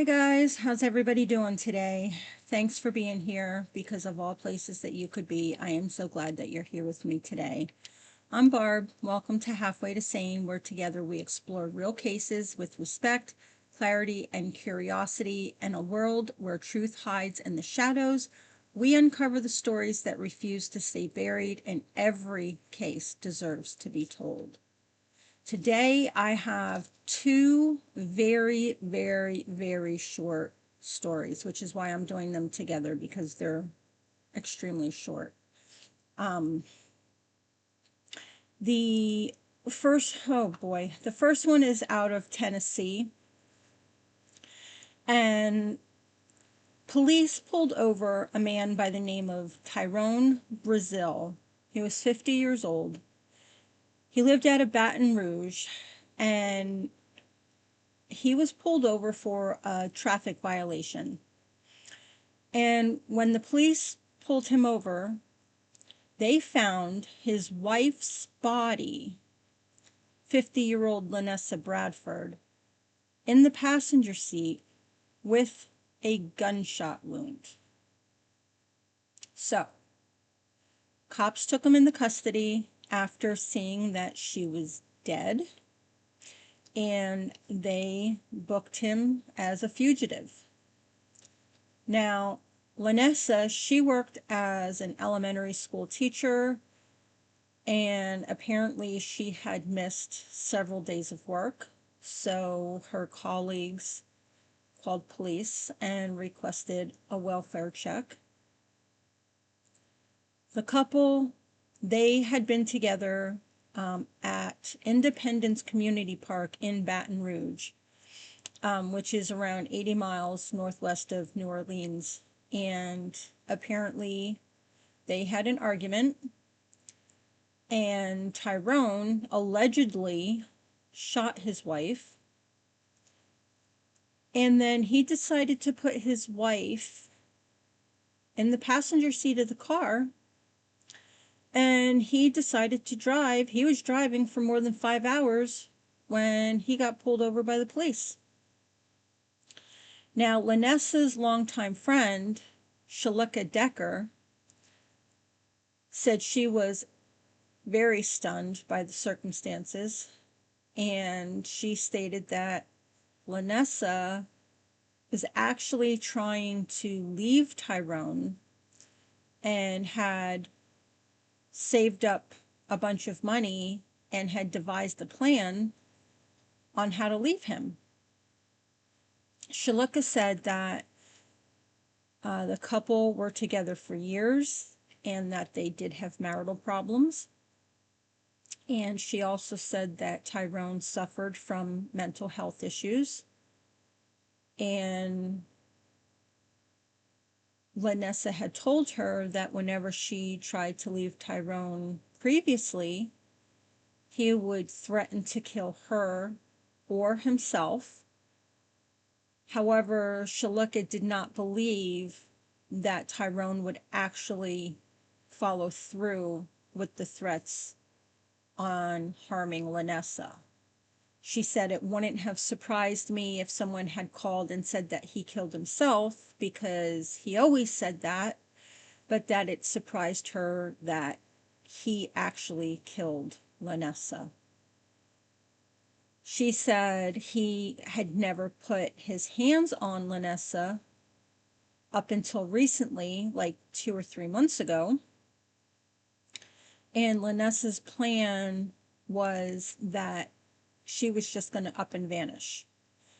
Hi guys, how's everybody doing today? Thanks for being here because of all places that you could be. I am so glad that you're here with me today. I'm Barb. Welcome to Halfway to Sane, where together we explore real cases with respect, clarity, and curiosity. In a world where truth hides in the shadows, we uncover the stories that refuse to stay buried, and every case deserves to be told. Today, I have two very, very, very short stories, which is why I'm doing them together because they're extremely short. Um, the the first one is out of Tennessee, and police pulled over a man by the name of Tyrone Brazil. He was 50 years old. He lived out of Baton Rouge, and he was pulled over for a traffic violation. And when the police pulled him over, they found his wife's body, 50-year-old Lanessa Bradford, in the passenger seat with a gunshot wound. So, cops took him into custody after seeing that she was dead, and they booked him as a fugitive. Now, Lanessa, she worked as an elementary school teacher, and apparently she had missed several days of work. So her colleagues called police and requested a welfare check. The couple, they had been together at Independence Community Park in Baton Rouge, which is around 80 miles northwest of New Orleans. And apparently they had an argument, and Tyrone allegedly shot his wife. And then he decided to put his wife in the passenger seat of the car, and he decided to drive. He was driving for more than 5 hours when he got pulled over by the police. Now, Lanessa's longtime friend, Shalika Decker, said she was very stunned by the circumstances, and she stated that Lanessa was actually trying to leave Tyrone and had saved up a bunch of money and had devised a plan on how to leave him. Shalika said that the couple were together for years and that they did have marital problems. And she also said that Tyrone suffered from mental health issues. And Lanessa had told her that whenever she tried to leave Tyrone previously, he would threaten to kill her or himself. However, Shalika did not believe that Tyrone would actually follow through with the threats on harming Lanessa. She said it wouldn't have surprised me if someone had called and said that he killed himself, because he always said that, but that it surprised her that he actually killed Lanessa. She said he had never put his hands on Lanessa up until recently, like 2 or 3 months ago. And Lanessa's plan was that she was just going to up and vanish.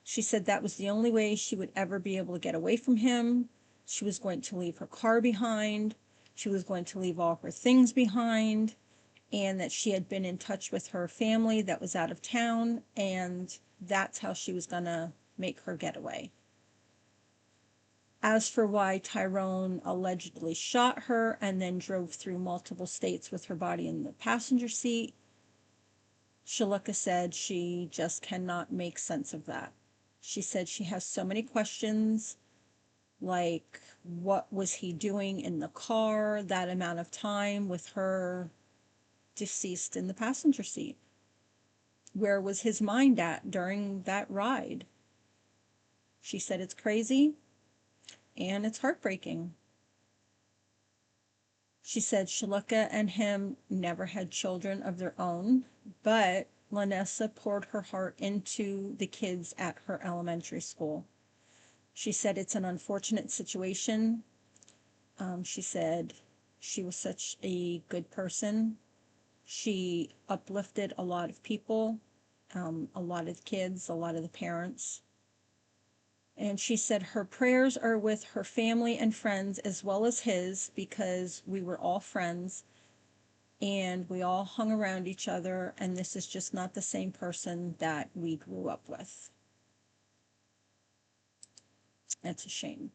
She said that was the only way she would ever be able to get away from him. She was going to leave her car behind. She was going to leave all her things behind, and that she had been in touch with her family that was out of town, and that's how she was going to make her getaway. As for why Tyrone allegedly shot her and then drove through multiple states with her body in the passenger seat, Shalika said she just cannot make sense of that. She said she has so many questions, like what was he doing in the car that amount of time with her deceased in the passenger seat? Where was his mind at during that ride? She said it's crazy and it's heartbreaking. She said Shaluka and him never had children of their own, but Lanessa poured her heart into the kids at her elementary school. She said it's an unfortunate situation. She said she was such a good person. She uplifted a lot of people, a lot of the kids, a lot of the parents. And she said her prayers are with her family and friends as well as his, because we were all friends and we all hung around each other, and this is just not the same person that we grew up with. That's a shame.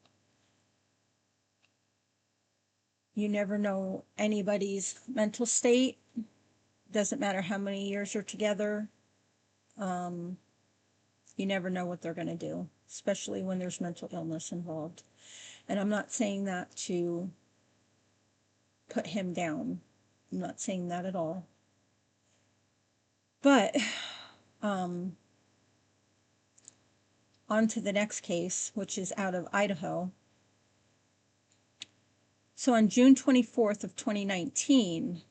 You never know anybody's mental state. Doesn't matter how many years you're together. You never know what they're going to do, especially when there's mental illness involved. And I'm not saying that to put him down. I'm not saying that at all. But on to the next case, which is out of Idaho. So on June 24th of 2019,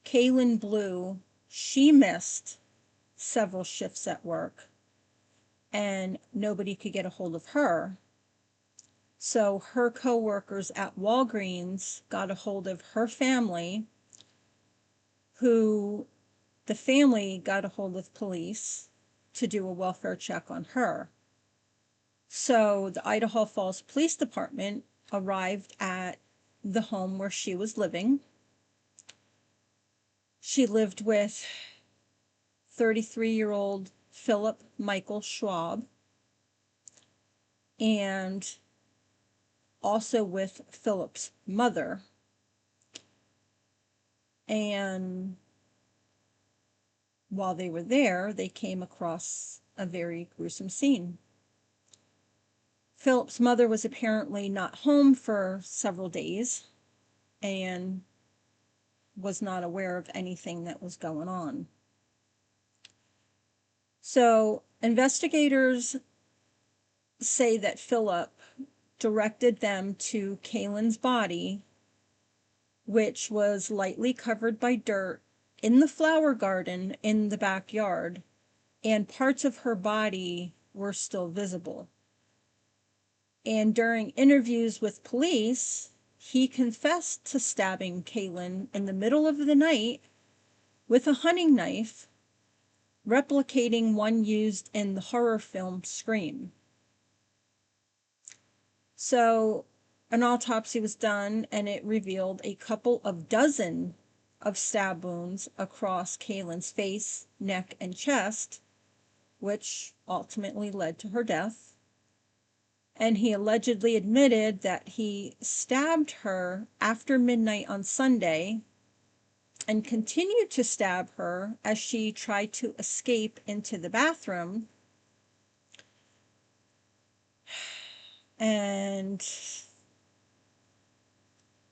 Kaylin Blue, she missed several shifts at work and nobody could get a hold of her. So her co-workers at Walgreens got a hold of her family, who the family got a hold of police to do a welfare check on her. So the Idaho Falls Police Department arrived at the home where she was living. She lived with 33-year-old Philip Michael Schwab, and also with Philip's mother. And while they were there, they came across a very gruesome scene. Philip's mother was apparently not home for several days and was not aware of anything that was going on. So investigators say that Philip directed them to Kaylin's body, which was lightly covered by dirt in the flower garden in the backyard, and parts of her body were still visible. And during interviews with police, he confessed to stabbing Kaylin in the middle of the night with a hunting knife, replicating one used in the horror film Scream. So an autopsy was done, and it revealed a couple of dozen of stab wounds across Kaylin's face, neck, and chest, which ultimately led to her death. And he allegedly admitted that he stabbed her after midnight on Sunday and continued to stab her as she tried to escape into the bathroom, and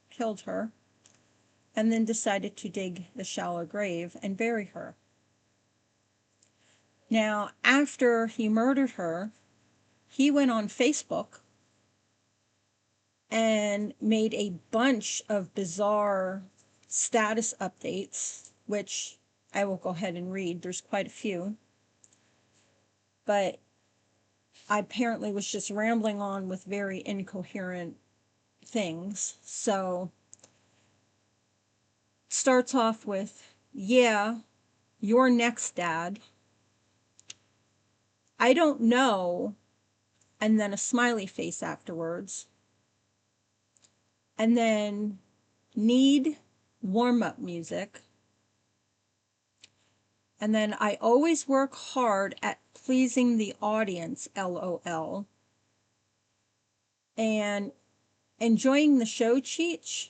killed her, and then decided to dig the shallow grave and bury her. Now, after he murdered her, he went on Facebook and made a bunch of bizarre status updates, which I will go ahead and read. There's quite a few. But I apparently was just rambling on with very incoherent things. So starts off with, yeah, you're next, Dad. I don't know. And then a smiley face afterwards. And then need warm-up music. And then I always work hard at pleasing the audience, LOL. And enjoying the show, Cheech.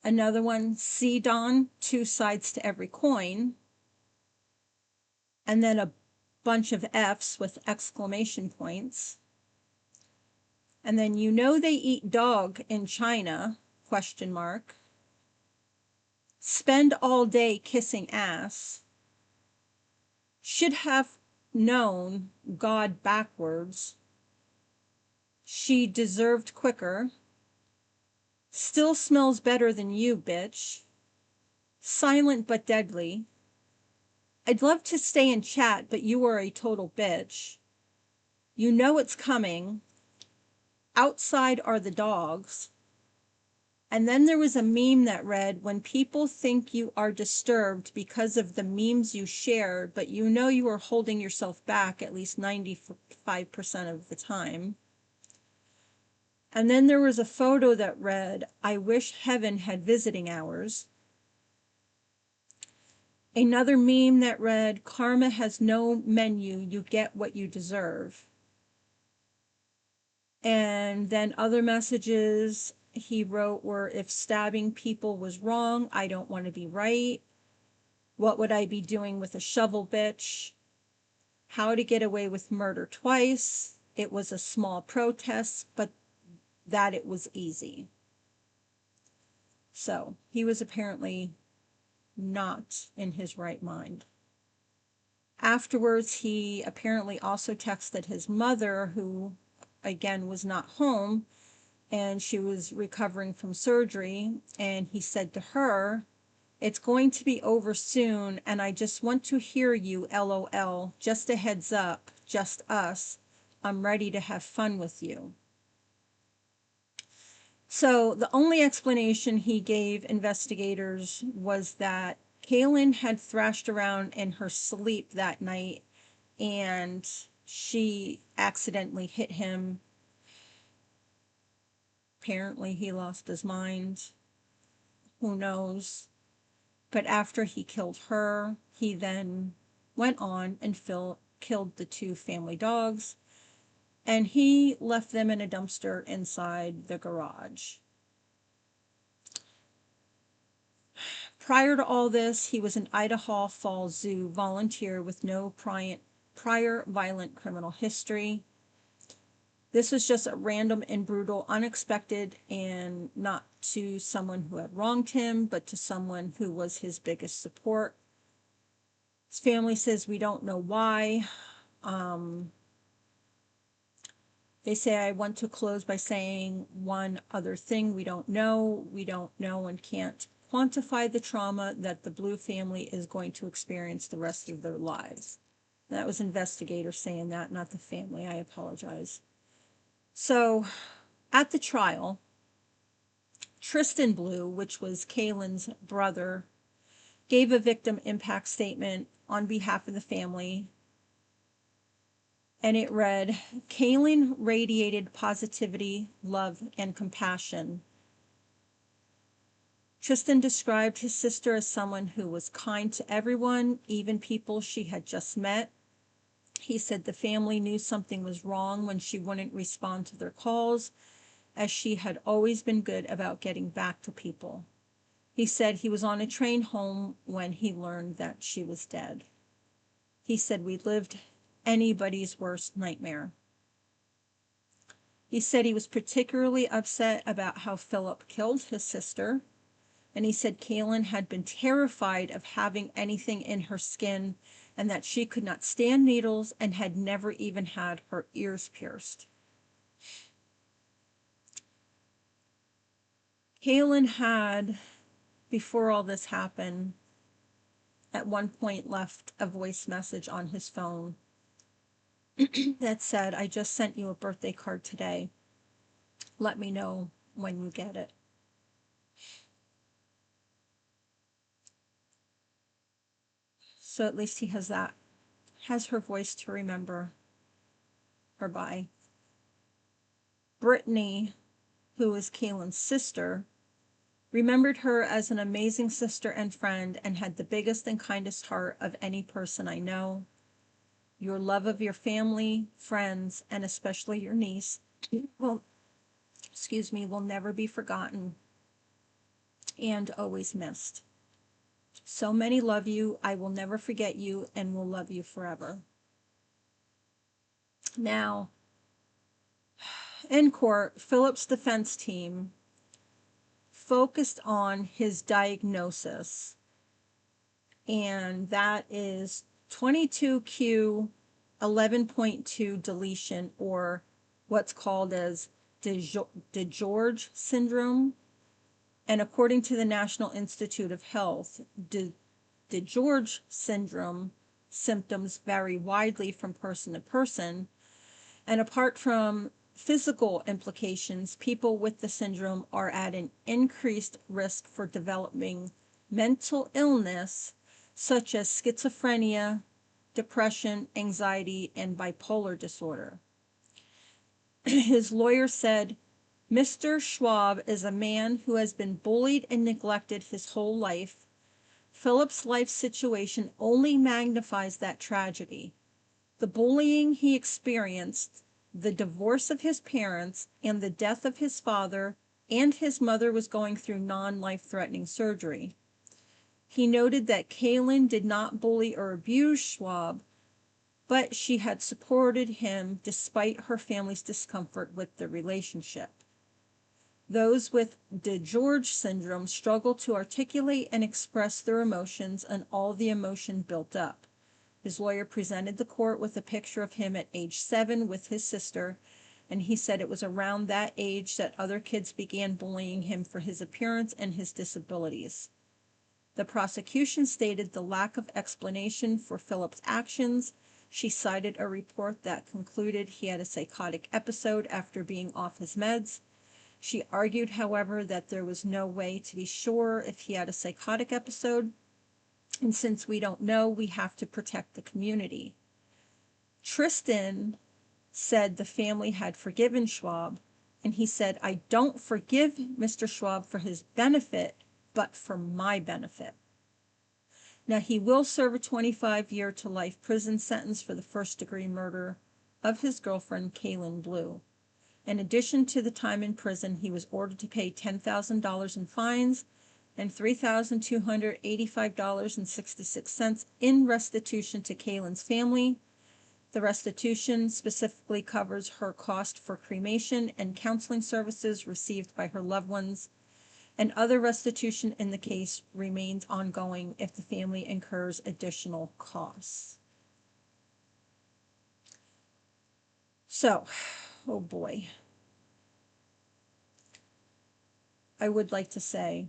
Another one, see Don, two sides to every coin. And then a bunch of F's with exclamation points. And then, you know they eat dog in China, question mark. Spend all day kissing ass. Should have known God backwards. She deserved quicker. Still smells better than you, bitch. Silent but deadly. I'd love to stay and chat, but you are a total bitch. You know it's coming. Outside are the dogs. And then there was a meme that read, when people think you are disturbed because of the memes you share, but you know you are holding yourself back at least 95% of the time. And then there was a photo that read, I wish heaven had visiting hours. Another meme that read, karma has no menu, you get what you deserve. And then other messages he wrote were, if stabbing people was wrong, I don't want to be right. What would I be doing with a shovel, bitch? How to get away with murder twice. It was a small protest, but that it was easy. So he was apparently not in his right mind. Afterwards, he apparently also texted his mother, who again was not home, and she was recovering from surgery. And he said to her, it's going to be over soon, and I just want to hear you, LOL. Just a heads up, just us. I'm ready to have fun with you. So the only explanation he gave investigators was that Kaylin had thrashed around in her sleep that night, and she accidentally hit him. Apparently he lost his mind. Who knows? But after he killed her, he then went on and killed the two family dogs, and he left them in a dumpster inside the garage. Prior to all this, he was an Idaho Falls Zoo volunteer with no prior violent criminal history. This was just a random and brutal, unexpected, and not to someone who had wronged him, but to someone who was his biggest support. His family says we don't know why. They say, I want to close by saying one other thing we don't know. We don't know and can't quantify the trauma that the Blue family is going to experience the rest of their lives. That was investigators saying that, not the family. I apologize. So at the trial, Tristan Blue, which was Kaylin's brother, gave a victim impact statement on behalf of the family. And it read, Kaylin radiated positivity, love, and compassion. Tristan described his sister as someone who was kind to everyone, even people she had just met. He said the family knew something was wrong when she wouldn't respond to their calls, as she had always been good about getting back to people. He said he was on a train home when he learned that she was dead. He said we lived anybody's worst nightmare. He said he was particularly upset about how Philip killed his sister. And he said Kaylin had been terrified of having anything in her skin, and that she could not stand needles and had never even had her ears pierced. Kaylin had, before all this happened, at one point left a voice message on his phone that said, I just sent you a birthday card today. Let me know when you get it. So at least he has that, has her voice to remember her by. Brittany, who is Kaylin's sister, remembered her as an amazing sister and friend, and had the biggest and kindest heart of any person I know. Your love of your family, friends, and especially your niece will never be forgotten and always missed. So many love you. I will never forget you and will love you forever. Now, in court, Philip's defense team focused on his diagnosis, and that is 22q 11.2 deletion, or what's called as DeGeorge syndrome. And according to the National Institute of Health, DeGeorge syndrome symptoms vary widely from person to person. And apart from physical implications, people with the syndrome are at an increased risk for developing mental illness such as schizophrenia, depression, anxiety, and bipolar disorder. His lawyer said, Mr. Schwab is a man who has been bullied and neglected his whole life. Philip's life situation only magnifies that tragedy. The bullying he experienced, the divorce of his parents, and the death of his father, and his mother was going through non-life-threatening surgery. He noted that Kaylin did not bully or abuse Schwab, but she had supported him despite her family's discomfort with the relationship. Those with DeGeorge syndrome struggle to articulate and express their emotions, and all the emotion built up. His lawyer presented the court with a picture of him at age 7 with his sister, and he said it was around that age that other kids began bullying him for his appearance and his disabilities. The prosecution stated the lack of explanation for Philip's actions. She cited a report that concluded he had a psychotic episode after being off his meds. She argued, however, that there was no way to be sure if he had a psychotic episode, and since we don't know, we have to protect the community. Tristan said the family had forgiven Schwab, and he said, I don't forgive Mr. Schwab for his benefit, but for my benefit. Now, he will serve a 25-year to life prison sentence for the first-degree murder of his girlfriend, Kaylin Blue. In addition to the time in prison, he was ordered to pay $10,000 in fines and $3,285.66 in restitution to Kaylin's family. The restitution specifically covers her cost for cremation and counseling services received by her loved ones, and other restitution in the case remains ongoing if the family incurs additional costs. So, oh boy. I would like to say,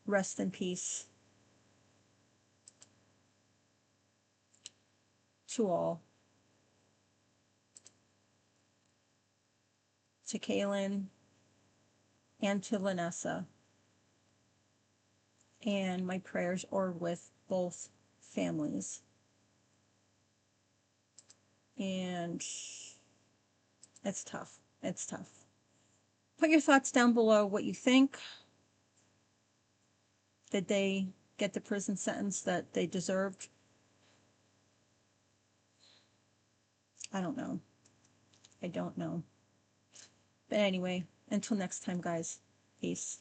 rest in peace to all. To Kaylin and to Lanessa. And my prayers are with both families. And it's tough. It's tough. Put your thoughts down below what you think. Did they get the prison sentence that they deserved? I don't know. I don't know. But anyway, until next time, guys. Peace.